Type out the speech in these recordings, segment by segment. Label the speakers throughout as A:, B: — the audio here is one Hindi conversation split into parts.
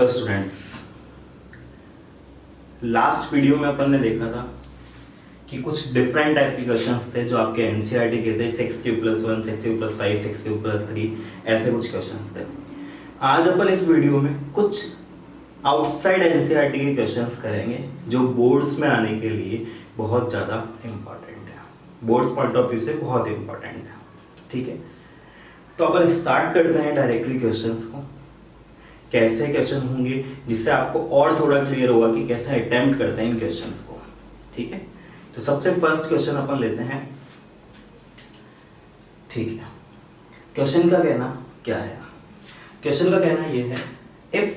A: हेलो स्टूडेंट्स, लास्ट वीडियो में अपन ने देखा था कि कुछ डिफरेंट टाइप के क्वेश्चंस थे जो आपके एनसीईआरटी के थे। 6Q+1, 6Q+5, 6Q+3 ऐसे कुछ क्वेश्चंस थे। आज अपन इस वीडियो में कुछ आउटसाइड एनसीईआरटी के क्वेश्चंस करेंगे जो बोर्ड्स में आने के लिए बहुत ज़्यादा इम्पॉर्टेंट है, बोर्ड्स पॉइंट ऑफ व्यू से बहुत इम्पॉर्टेंट है। ठीक है, तो अपन स्टार्ट करते हैं डायरेक्टली क्वेश्चंस को। कैसे क्वेश्चन होंगे जिससे आपको और थोड़ा क्लियर होगा कि कैसे अटेम्प्ट करते हैं इन क्वेश्चंस को। ठीक है, तो सबसे फर्स्ट क्वेश्चन अपन लेते हैं। ठीक है, क्वेश्चन का कहना क्या है? क्वेश्चन का कहना ये है, if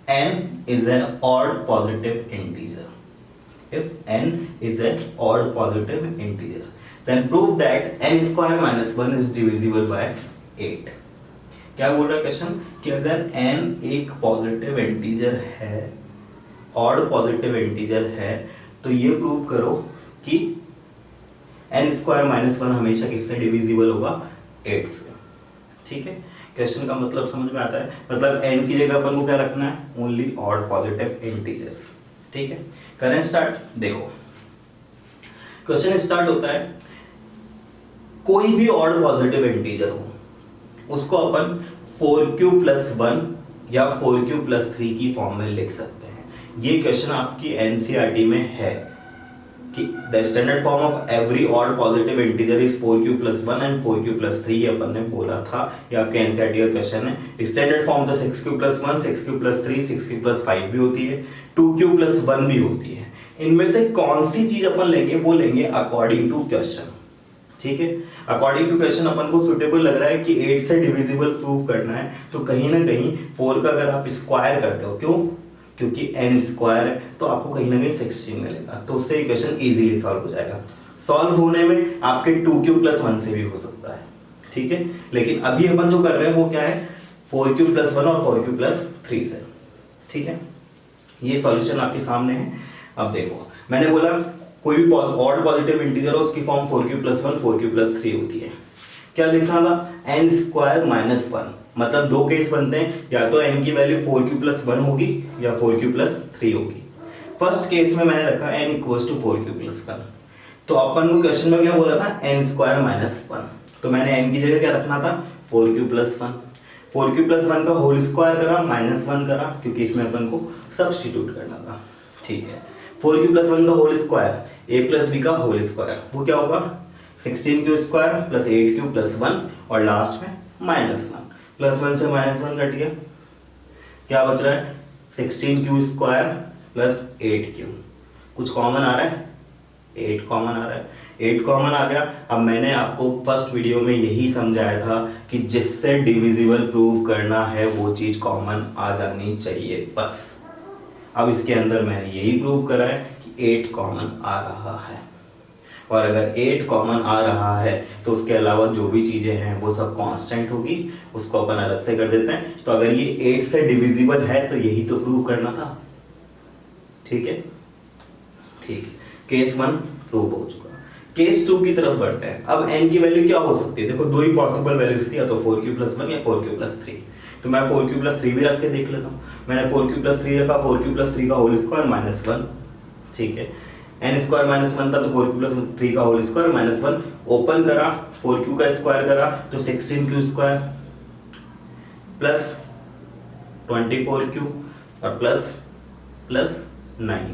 A: n is an odd positive integer, if n is an odd positive integer, then prove that n square minus 1 is divisible by 8। क्या बोल रहा है क्वेश्चन कि अगर n एक पॉजिटिव इंटीजर है, ऑड पॉजिटिव इंटीजर है, तो ये प्रूव करो कि n स्क्वायर माइनस 1 हमेशा किससे डिविजिबल होगा? 8 से। ठीक है, क्वेश्चन का मतलब समझ में आता है। मतलब n की जगह अपन को क्या रखना है? Only odd positive integers. ठीक है, करें स्टार्ट। देखो क्वेश्चन स्टार्ट होता है, कोई भी ऑड पॉजिटिव इंटीजर हो उसको अपन 4Q+1 या 4Q+3 की फॉर्म में लिख सकते हैं। ये क्वेश्चन आपकी एनसीईआरटी में है कि the standard form of every odd positive integer is 4Q+1 and 4Q+3। अपन ने बोला था, ये आपके एनसीईआरटी का क्वेश्चन है। स्टैंडर्ड फॉर्म तो 6Q+1, 6Q+3, 6Q+5 भी होती है, 2Q+1 भी होती है। इनमें से कौन सी चीज अपन लेंगे? वो लेंगे अकॉर्डिंग टू क्वेश्चन। ठीक है, अकॉर्डिंग टू क्वेश्चन अपन को सुटेबल लग रहा है कि 8 से डिविजिबल प्रूव करना है, तो कहीं ना कहीं 4 का अगर आप स्क्वायर करते हो, क्यों? क्योंकि n स्क्वायर है तो आपको कहीं ना कहीं 16 मिलेगा, तो उससे क्वेश्चन इजीली सॉल्व हो जाएगा। सॉल्व होने में आपके 2Q+1 से भी हो सकता है। ठीक है, लेकिन अभी अपन जो कर रहे हैं वो क्या है? 4Q+1 और 4Q+3 से। ठीक है, ये सॉल्यूशन आपके सामने है। अब देखो, मैंने बोला कोई भी ऑड पॉजिटिव इंटीजर हो उसकी फॉर्म 4Q+1, 4Q+3 होती है। क्या देखना था? n square minus 1। मतलब दो केस बनते हैं, या तो n की वैल्यू 4Q+1 होगी या 4Q+3 होगी। फर्स्ट केस में मैंने रखा n इक्वल्स टू 4Q+1, तो अपन को क्वेश्चन में क्या बोला था? n स्क्वायर माइनस 1, तो मैंने n की जगह क्या रखना था? 4Q+1। 4Q+1 का होल स्क्वायर करा, -1 करा, क्योंकि इसमें अपन को सब्स्टिट्यूट करना था। ठीक है, 4Q+1 का होल स्क्वायर a+b का होल स्क्वायर, वो क्या होगा? 16Q स्क्वायर प्लस 8Q+1 और लास्ट में -1। +1 से -1 कट गया, क्या बच रहा है? 16Q square plus 8Q। कुछ कॉमन आ रहा है? 8 कॉमन आ रहा है। 8 कॉमन आ गया। अब मैंने आपको फर्स्ट वीडियो में यही समझाया था कि जिससे डिविजिबल प्रूव करना है वो चीज कॉमन आ जानी चाहिए, बस। अब इसके अंदर मैंने यही प्रूव करा है कि 8 कॉमन आ रहा है, और अगर 8 कॉमन आ रहा है तो उसके अलावा जो भी चीजें हैं वो सब कांस्टेंट होगी, उसको अपन अलग से कर देते हैं। तो अगर ये 8 से डिविजिबल है तो यही तो प्रूव करना था। ठीक है, ठीक है, केस 1 प्रूव हो चुका। केस 2 की तरफ बढ़ते हैं। अब n की वैल्यू क्या हो सकती है? देखो, दो ही पॉसिबल वैल्यूज थी, या तो 4Q+1 या 4Q+3। तो मैं 4Q+3 भी रख के देख लेता हूँ। मैंने 4Q+3 रखा, 4Q+3 का होल स्क्वायर -1। ठीक है, n स्क्वायर -1 था तो 4Q+3 का होल स्क्वायर -1। ओपन करा, 4Q का स्क्वायर करा तो 16Q स्क्वायर प्लस 24Q और प्लस 9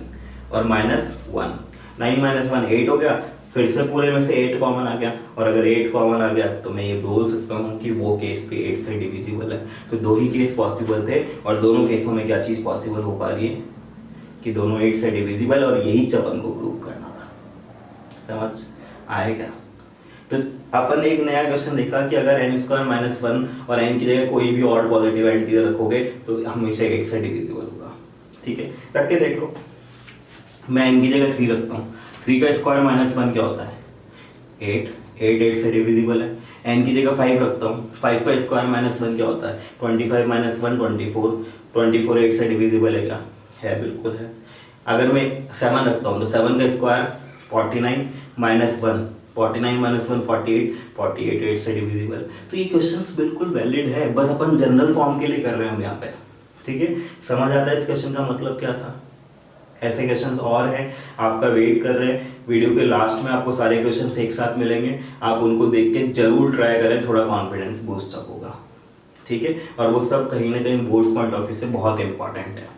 A: और -1। 9 - 1 8 हो गया। फिर से पूरे में से 8 कॉमन आ गया, और अगर 8 कॉमन आ गया तो मैं ये बोल सकता हूँ कि वो केस भी 8 से डिविजिबल है। तो दो ही केस पॉसिबल थे, और दोनों केसों में क्या चीज पॉसिबल हो पा रही है कि दोनों 8 से डिविजिबल, और यही चपन को प्रूव करना था। समझ आएगा? तो अपन ने एक नया क्वेश्चन देखा कि अगर n स्क्वायर -1 और n की जगह कोई भी ऑड पॉजिटिव इंटीजर रखोगे तो हमेशा 8 से डिविजिबल होगा। ठीक है, रख के देख लो। मैं n की जगह 3 रखता हूँ। 3 का स्क्वायर -1 क्या होता है? 8 से डिविजिबल है। n की जगह 5 रखता हूँ। 5 का स्क्वायर -1 क्या होता है? 25 - 1 24। 24 8 से डिविजिबल है क्या? है, बिल्कुल है। अगर मैं 7 रखता हूँ तो 7 का स्क्वायर 49 -1, 49 - 1 48, 48 8 से डिविजिबल। तो ये क्वेश्चंस बिल्कुल वैलिड है, बस अपन जनरल फॉर्म के लिए कर रहे हैं हम यहाँ पे। ठीक है, समझ आता है इस क्वेश्चन का मतलब क्या था। ऐसे क्वेश्चंस और हैं, आपका वेट कर रहे हैं। वीडियो के लास्ट में आपको सारे क्वेश्चंस एक साथ मिलेंगे, आप उनको देख के जरूर ट्राई करें, थोड़ा कॉन्फिडेंस बूस्ट अप होगा। ठीक है, और वो सब कहीं ना कहीं बोर्ड्स पॉइंट ऑफ व्यू से बहुत इंपॉर्टेंट है।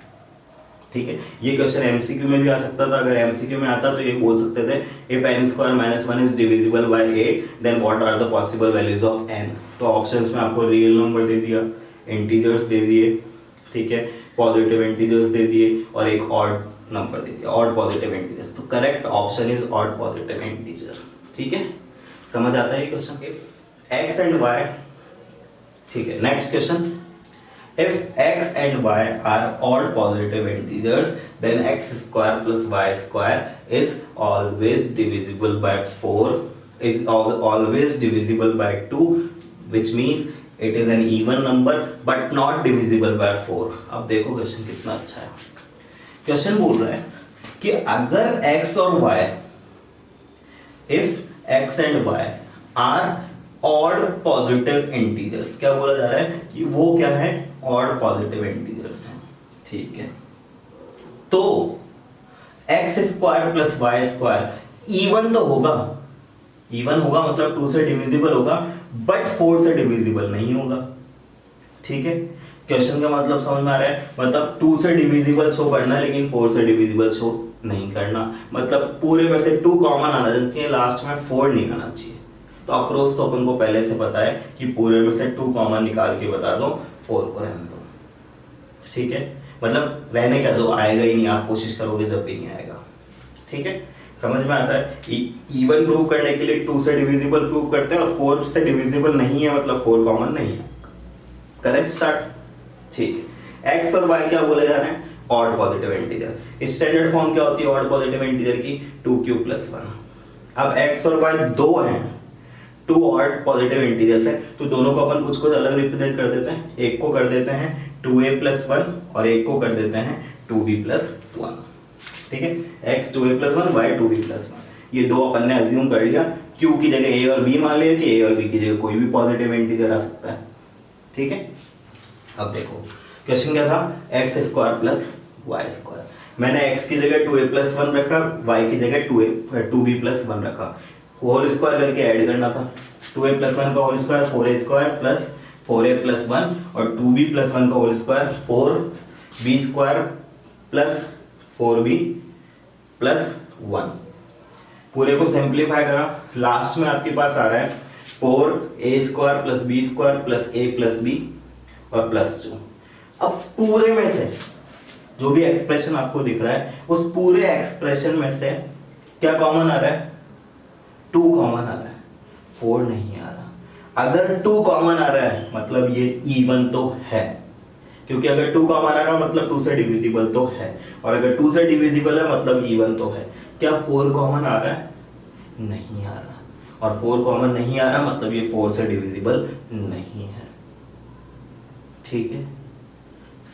A: ठीक है, ये क्वेश्चन एमसीक्यू में भी आ सकता था। अगर एमसीक्यू में आता तो ये बोल सकते थे if n square minus 1 is divisible by 8 then what are the possible values of n। तो ऑप्शंस में आपको रियल नंबर दे दिया, इंटीजर्स दे दिए, ठीक है, पॉजिटिव इंटीजर्स दे दिए और एक ऑड नंबर दे दिया, ऑड पॉजिटिव इंटीजर्स। तो correct option is odd positive integer. ठीक है, समझ आता है ये question. If x and y, ठीक है, next question, if x and y are odd positive integers then x square plus y square is always divisible by 4, is always divisible by 2, which means it is an even number but not divisible by 4। अब देखो क्वेश्चन कितना अच्छा है। क्वेश्चन बोल रहा है कि अगर x और y, if x and y are odd positive integers, क्या बोला जा रहा है कि वो क्या है, ऑड पॉजिटिव इंटीजर्स हैं। ठीक है, तो x square plus y square even तो होगा, इवन होगा मतलब 2 से डिविजिबल होगा, बट 4 से डिविजिबल नहीं होगा। ठीक है, क्वेश्चन का मतलब समझ में आ रहा है, मतलब 2 से डिविजिबल शो करना है लेकिन 4 से डिविजिबल शो नहीं करना, मतलब पूरे में से 2 कॉमन आना चाहिए, लास्ट में 4 नहीं आना चाहिए। तो अप्रोच तो अपन को पहले से पता है कि पूरे में से 2 कॉमन निकाल के बता दो, 4 को रहने दो। ठीक है, मतलब रहने क्या दो, आएगा ही नहीं, आप कोशिश करोगे जब भी नहीं आएगा। ठीक है, समझ में आता है। इवन प्रूव करने के लिए 2 से डिविजिबल प्रूव करते हैं और 4 से डिविजिबल नहीं है, मतलब 4 कॉमन नहीं है। Correct, start. ठीक है, एक्स और वाई क्या बोले जा रहे हैं, odd positive integer. Standard form क्या होती है ऑड पॉजिटिव इंटीजर की, 2q + 1। अब एक्स और वाई दो हैं, 2 ऑड पॉजिटिव इंटीजर्स है, तो दोनों को अपन कुछ अलग रिप्रेजेंट कर देते हैं। एक को कर देते हैं 2a + 1 और एक को कर देते हैं 2b + 1। ठीक है, x 2a + 1 y 2b + 1। ये दो अपन ने अज्यूम कर लिया, q की जगह a और b मान लिया कि a और b की जगह कोई भी पॉजिटिव इंटीजर आ सकता है। ठीक है, अब देखो क्वेश्चन क्या था, x square plus y square. मैंने x की जगह 2a + 1 रखा, y की जगह 2b + 1 रखा, होल स्क्वायर करके ऐड करना था। 2a + 1 का whole square 4a square plus 4a + 1 और 2b + 1 का whole square 4b square plus 4b + 1। पूरे को सिंप्लीफाई करा, लास्ट में आपके पास आ रहा है 4a square plus b square plus a + b और +2। अब पूरे में से जो भी एक्सप्रेशन आपको दिख रहा है, उस पूरे एक्सप्रेशन में से क्या कॉमन आ रहा है, 2 कॉमन आ रहा है, 4 नहीं आ रहा। अगर 2 कॉमन आ रहा है मतलब ये इवन तो है, क्योंकि अगर 2 कॉमन आ रहा है मतलब 2 से डिविजिबल तो है, और अगर 2 से डिविजिबल है मतलब इवन तो है। क्या 4 कॉमन आ रहा है, नहीं आ रहा, और 4 कॉमन नहीं आ रहा मतलब ये 4 से डिविजिबल नहीं है। ठीक है,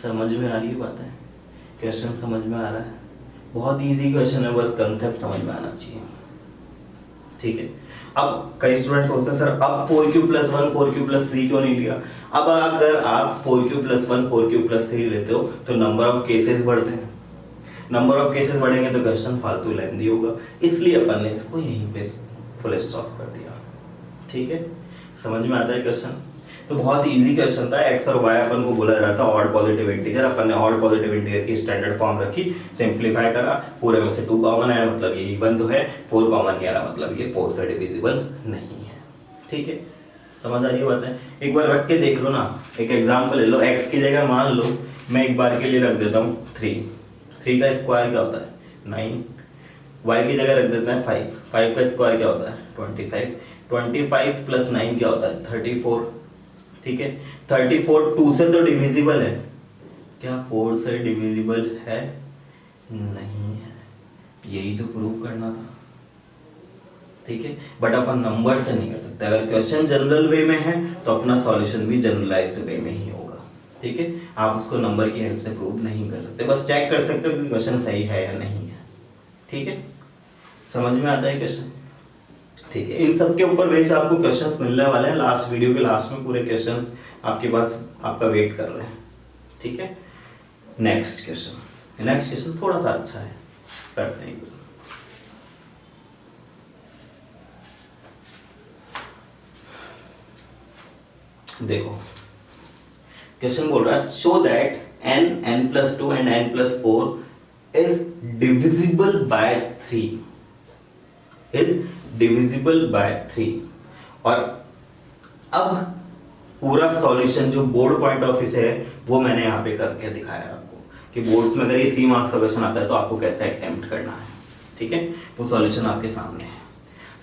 A: समझ में आ रही है बात है, क्वेश्चन समझ में आ रहा है, बहुत इजी क्वेश्चन है, बस कंसेप्ट समझ में आना चाहिए। ठीक है, अब कई स्टूडेंट सोचते हैं सर अब 4q + 1 4q + 3 क्यों नहीं लिया। अब अगर आप 4q + 1 4q + 3 लेते हो तो नंबर ऑफ केसेस बढ़ते हैं, नंबर ऑफ केसेस बढ़ेंगे तो क्वेश्चन फालतू लेंदी होगा, इसलिए अपन ने इसको यहीं पे फुल स्टॉप कर दिया। ठीक है, समझ में आता है क्वेश्चन। तो बहुत इजी क्वेश्चन था, एक्स और वाई अपन को बोला जा रहा था ऑड पॉजिटिव इंटीजर, अपन ने ऑड पॉजिटिव इंटीजर की स्टैंडर्ड फॉर्म रखी, सिंप्लीफाई करा, पूरे में से 2 कॉमन आया मतलब ये इवन तो है, 4 कॉमन नहीं आ रहा मतलब ये 4 से डिविजिबल नहीं है। ठीक है, समझ आ रही है बात है। एक बार रख के देख लो ना, एक एग्जांपल ले लो, x की जगह मान लो मैं एक बार के लिए रख देता हूँ 3 का स्क्वायर क्या होता है 9, y की जगह रख देते हैं 5 का स्क्वायर क्या होता है 25 + 9 क्या होता है 34। ठीक है, 34 2 से तो डिविजिबल है, क्या 4 से डिविजिबल है, नहीं है, यही तो प्रूव करना था। ठीक है, बट अपन नंबर से नहीं कर सकते। अगर क्वेश्चन जनरल वे में है तो अपना सॉल्यूशन भी जनरलाइज्ड वे में ही होगा। ठीक है, आप उसको नंबर की हेल्प से प्रूव नहीं कर सकते, बस चेक कर सकते हो कि क्वेश्चन सही है या नहीं है। ठीक है, समझ में आता है क्वेश्चन। ठीक है, इन सब के ऊपर बेस आपको क्वेश्चंस मिलने वाले हैं, लास्ट वीडियो के लास्ट में पूरे क्वेश्चंस आपके पास आपका वेट कर रहे हैं। ठीक है, नेक्स्ट क्वेश्चन थोड़ा सा अच्छा है, करते हैं। देखो क्वेश्चन बोल रहा है show that n, n+2 and n+4 is divisible bye 3, और अब पूरा सॉल्यूशन जो बोर्ड पॉइंट ऑफ व्यू से है वो मैंने यहाँ पे करके दिखाया आपको कि बोर्ड्स में अगर ये 3 मार्क्स का क्वेश्चन आता है तो आपको कैसे अटेम्प्ट करना है, ठीक है। वो सॉल्यूशन आपके सामने है।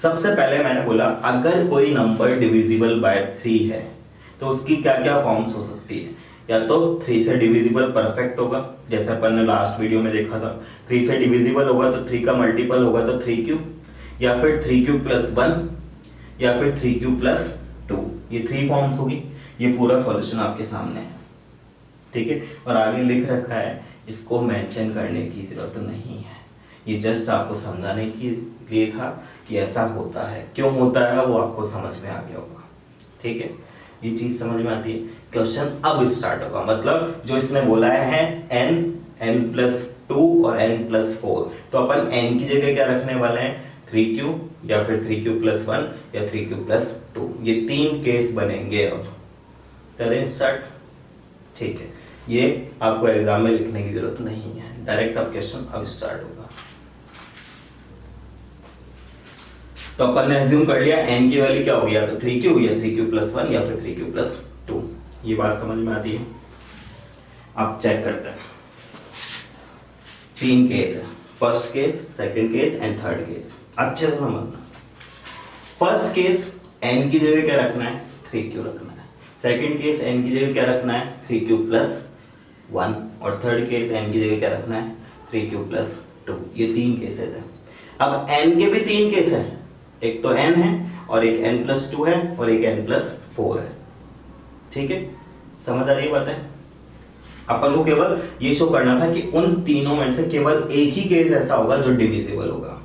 A: सबसे पहले मैंने बोला अगर कोई नंबर डिविजिबल बाय 3 है तो उसकी क्या क्या फॉर्म्स हो सकती है। या तो 3 से डिविजिबल परफेक्ट होगा, जैसे अपन ने लास्ट वीडियो में देखा था। 3 से डिविजिबल होगा तो 3 का मल्टीपल होगा तो 3q, या फिर 3q+1, या फिर 3q+2। ये 3 फॉर्म्स होगी। ये पूरा सॉल्यूशन आपके सामने है, ठीक है। और आगे लिख रखा है, इसको मेंशन करने की जरूरत नहीं है, ये जस्ट आपको समझाने के लिए था कि ऐसा होता है। क्यों होता है वो आपको समझ में आ गया होगा, ठीक है। ये चीज समझ में आती है। क्वेश्चन अब स्टार्ट होगा, मतलब जो इसने बोला है n, n+2 और n+4, तो अपन n की जगह क्या रखने वाले हैं 3q, या फिर 3q+1 या 3q+2। ये 3 केस बनेंगे। अब करें स्टार्ट, ठीक है। ये आपको एग्जाम में लिखने की जरूरत नहीं है, डायरेक्ट अब क्वेश्चन अब स्टार्ट होगा। तो अपन ने एज्यूम कर लिया n की वैल्यू क्या होगी, या तो 3q, या 3q+1, या फिर 3q+2। ये बात समझ में आती है। आप चेक करते हैं, 3 केस है, first case, second case and third case. अच्छे से समझना। फर्स्ट केस n की जगह क्या रखना है 3q रखना है। सेकंड केस n की जगह क्या रखना है 3q+1, और थर्ड केस n की जगह क्या रखना है 3q+2। ये 3 केसेस है। अब n के भी 3 केस है, एक तो n है और एक n+2 है और एक n+4 है, ठीक है। समझ आ रही है बात है। अपन को केवल ये शो करना था कि उन तीनों में से केवल एक ही केस ऐसा होगा जो डिविजिबल होगा,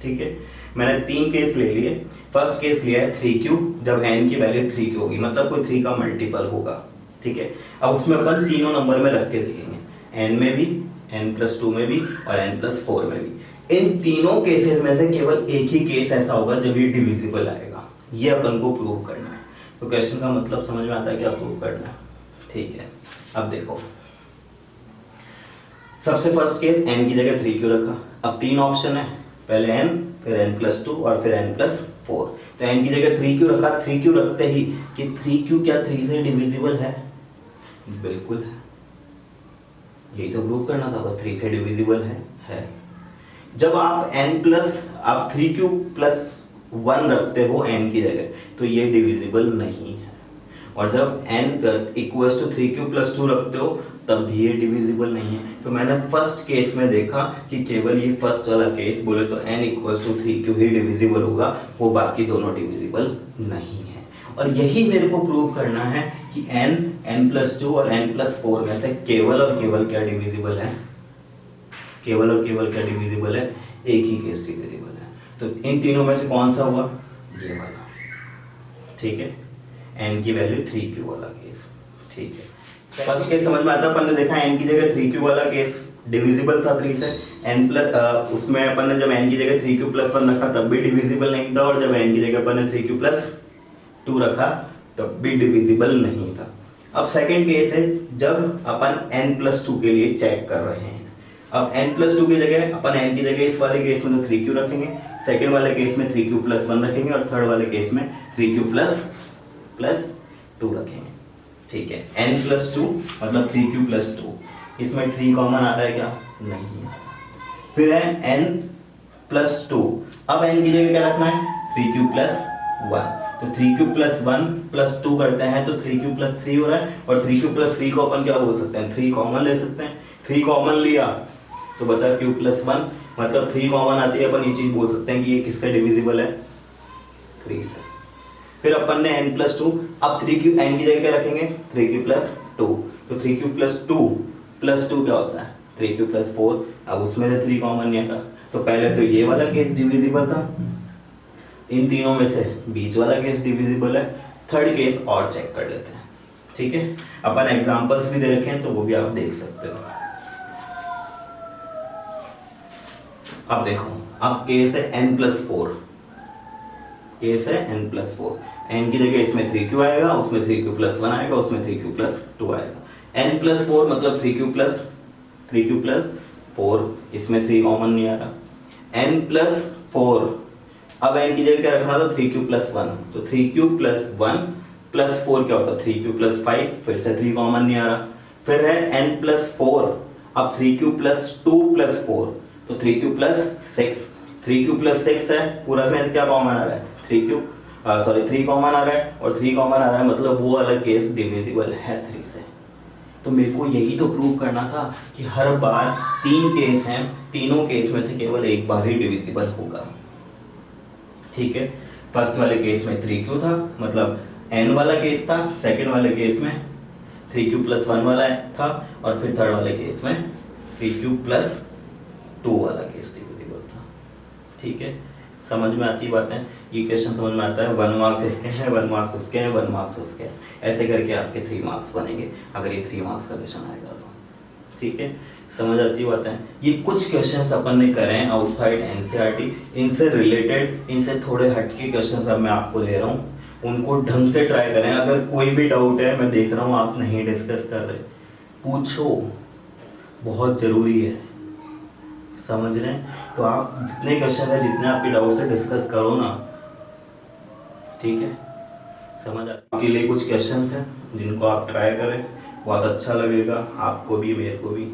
A: ठीक है। मैंने 3 केस ले लिए। फर्स्ट केस लिया है 3q, जब n की वैल्यू 3q होगी, मतलब कोई 3 का मल्टीपल होगा, ठीक है। अब उसमें अपन तीनों नंबर में रख के देखेंगे, n में भी, n+2 में भी और n+4 में भी। इन तीनों केसेस में से केवल एक ही केस ऐसा होगा जब ये डिविजिबल आएगा। ये अपन को प्रूव करना है। तो क्वेश्चन का मतलब समझ में आता है क्या प्रूव करना है, ठीक है। अब देखो, सबसे फर्स्ट केस n की जगह 3q रखा। अब 3 ऑप्शन है, पहले n, फिर n+2 और फिर n+4। तो n की जगह 3q रखा। 3q रखते ही कि 3q क्या 3 से डिविजिबल है, बिल्कुल है। यही तो प्रूव करना था, बस 3 से डिविजिबल है। जब आप आप 3q+1 रखते हो n की जगह तो ये डिविजिबल नहीं है, और जब n = 3q+2 रखते हो तब भी ये डिविजिबल नहीं है। तो मैंने फर्स्ट केस में देखा कि केवल ये फर्स्ट वाला केस बोले तो n = 3q ही डिविजिबल होगा, वो बाकी दोनों डिविजिबल नहीं है। और यही मेरे को प्रूव करना है कि n, n+2 और n+4 में से केवल और केवल क्या डिविजिबल है, केवल और केवल क्या डिविजिबल है, एक ही केस डिविजिबल है। तो इन तीनों में से कौन सा हुआ, ये वाला, ठीक है। n की वैल्यू 3q वाला केस, ठीक है। फर्स्ट केस समझ में आता है। अपन ने देखा n की जगह 3q वाला केस डिविजिबल था 3 से। उसमें अपन ने जब n की जगह 3q+1 रखा तब भी डिविजिबल नहीं था, और जब n की जगह अपन ने 3q+2 रखा तब भी डिविजिबल नहीं था। अब सेकंड केस है जब अपन n+2 के लिए चेक कर रहे हैं। अब n+2 की जगह अपन n की जगह इस वाले केस में तो 3q रखेंगे, सेकंड वाले केस में 3q+1 रखेंगे, और थर्ड वाले केस में 3q+2 रखेंगे, ठीक है। n+2 मतलब 3q+2, इसमें 3 कॉमन आ रहा है क्या, नहीं है। फिर है n+2, अब n की जगह क्या रखना है 3q+1, तो 3q+1+2 करते हैं तो 3q+3 हो रहा है, और 3q+3 को अपन क्या बोल सकते हैं 3 कॉमन ले सकते हैं। 3 कॉमन लिया तो बचा q+1, मतलब 3 कॉमन आती है, अपन ये चीज बोल सकते हैं कि ये किससे डिविजिबल है 3 से। फिर अपन ने n+2, अब 3q n की जगह क्या रखेंगे 3q+2, तो 3q+2 क्या होता है 3q+4। अब उसमें से 3 कॉमन नहीं आता, तो पहले तो ये वाला केस डिविजिबल था, इन तीनों में से बीच वाला केस डिविजिबल है। थर्ड केस और चेक कर लेते हैं, ठीक है। अपन एग्जांपल्स भी दे रखे हैं तो वो भी आप देख सकते हो। अब देखो, अब केस है n+4, केस है n+4, n की जगह इसमें 3q आएगा, उसमें 3q+1 आएगा, उसमें 3q+2 आएगा। n+4 मतलब 3q+4, इसमें 3 कॉमन नहीं आ रहा। n+4, अब n की जगह क्या रखना था, 3q+1, तो 3q+1+4 क्या होता है, 3q+5, फिर से 3 कॉमन नहीं आ रहा। फिर है n+4, अब 3q+2+4, तो 3q+6, 3q+6 है, पूरा में क्या कॉमन आ रहा है, 3 कॉमन आ रहा है, और 3 कॉमन आ रहा है मतलब वो वाला केस डिविजिबल है 3 से। तो मेरे को यही तो प्रूव करना था कि हर बार 3 केस हैं, तीनों केस में से केवल एक बार ही डिविजिबल होगा। ठीक है, फर्स्ट वाले केस में 3q था, मतलब n वाला केस था, सेकंड वाले केस में 3q+1 वाला था, और फिर थर्ड वाले केस में 3q+2 वाला केस डिविजिबल था। ठीक है, समझ में आती बातें, ये क्वेश्चन समझ में आता है। 1 मार्क्स इसके हैं, 1 मार्क्स उसके हैं, 1 मार्क्स उसके हैं, ऐसे करके आपके 3 मार्क्स बनेंगे अगर ये 3 मार्क्स का क्वेश्चन आएगा तो। ठीक है, समझ आती बातें। ये कुछ क्वेश्चंस अपन ने करे हैं आउटसाइड एनसीईआरटी, इनसे रिलेटेड, इनसे थोड़े हटके क्वेश्चंस अब मैं आपको दे रहा हूँ, उनको ढंग से ट्राई करें। अगर कोई भी डाउट है, मैं देख रहा हूँ आप नहीं डिस्कस कर रहे, पूछो, बहुत ज़रूरी है, समझ रहे हैं। तो आप जितने क्वेश्चन है, जितने आपके डाउट्स है, डिस्कस करो ना। ठीक है, समझ आपके लिए कुछ क्वेश्चंस हैं जिनको आप ट्राई करें, बहुत अच्छा लगेगा आपको भी, मेरे को भी।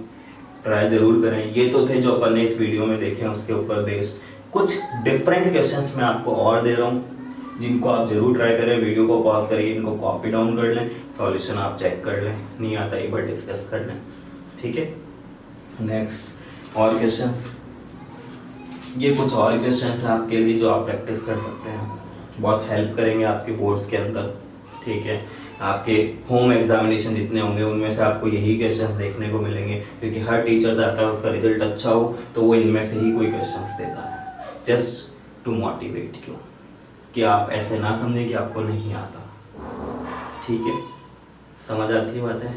A: ट्राई जरूर करें। ये तो थे जो अपन ने इस वीडियो में देखे हैं, उसके ऊपर बेस्ड कुछ डिफरेंट क्वेश्चंस मैं आपको और दे रहा हूँ, जिनको आप जरूर ट्राई करें। वीडियो को पॉज करिए, इनको कॉपी डाउन कर लें, सॉल्यूशन आप चेक कर लें, नहीं आता एक बार डिस्कस कर लें। ठीक है, नेक्स्ट और क्वेश्चंस, ये कुछ और क्वेश्चंस हैं आपके लिए जो आप प्रैक्टिस कर सकते हैं, बहुत हेल्प करेंगे आपके बोर्ड्स के अंदर। ठीक है, आपके होम एग्जामिनेशन जितने होंगे उनमें से आपको यही क्वेश्चंस देखने को मिलेंगे, क्योंकि हर टीचर चाहता है उसका रिजल्ट अच्छा हो, तो वो इनमें से ही कोई क्वेश्चंस देता है, जस्ट टू मोटिवेट यू, कि आप ऐसे ना समझें कि आपको नहीं आता। ठीक है, समझ आती है बातें।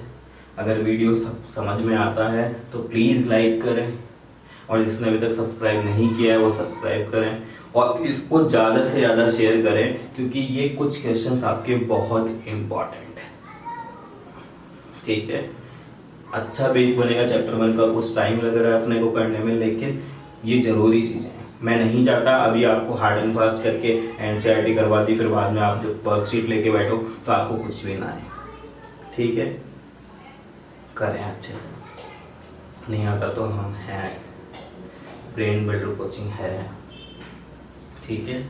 A: अगर वीडियो समझ में आता है तो प्लीज़ लाइक करें, और जिसने अभी तक सब्सक्राइब नहीं किया है वो सब्सक्राइब करें, और इसको ज़्यादा से ज़्यादा शेयर करें, क्योंकि ये कुछ क्वेश्चंस आपके बहुत इम्पॉर्टेंट है। ठीक है, अच्छा बेस बनेगा चैप्टर 1 का, कुछ टाइम लग रहा है अपने को करने में, लेकिन ये ज़रूरी चीज़ें हैं। मैं नहीं चाहता अभी आपको हार्ड एंड फास्ट करके एनसीईआरटी करवा दी, फिर बाद में आप जब वर्कशीट लेके बैठो तो आपको कुछ भी ना आए। ठीक है, करें अच्छे से, नहीं आता तो हम हैं, ब्रेन बिल्डर कोचिंग है। ठीक है।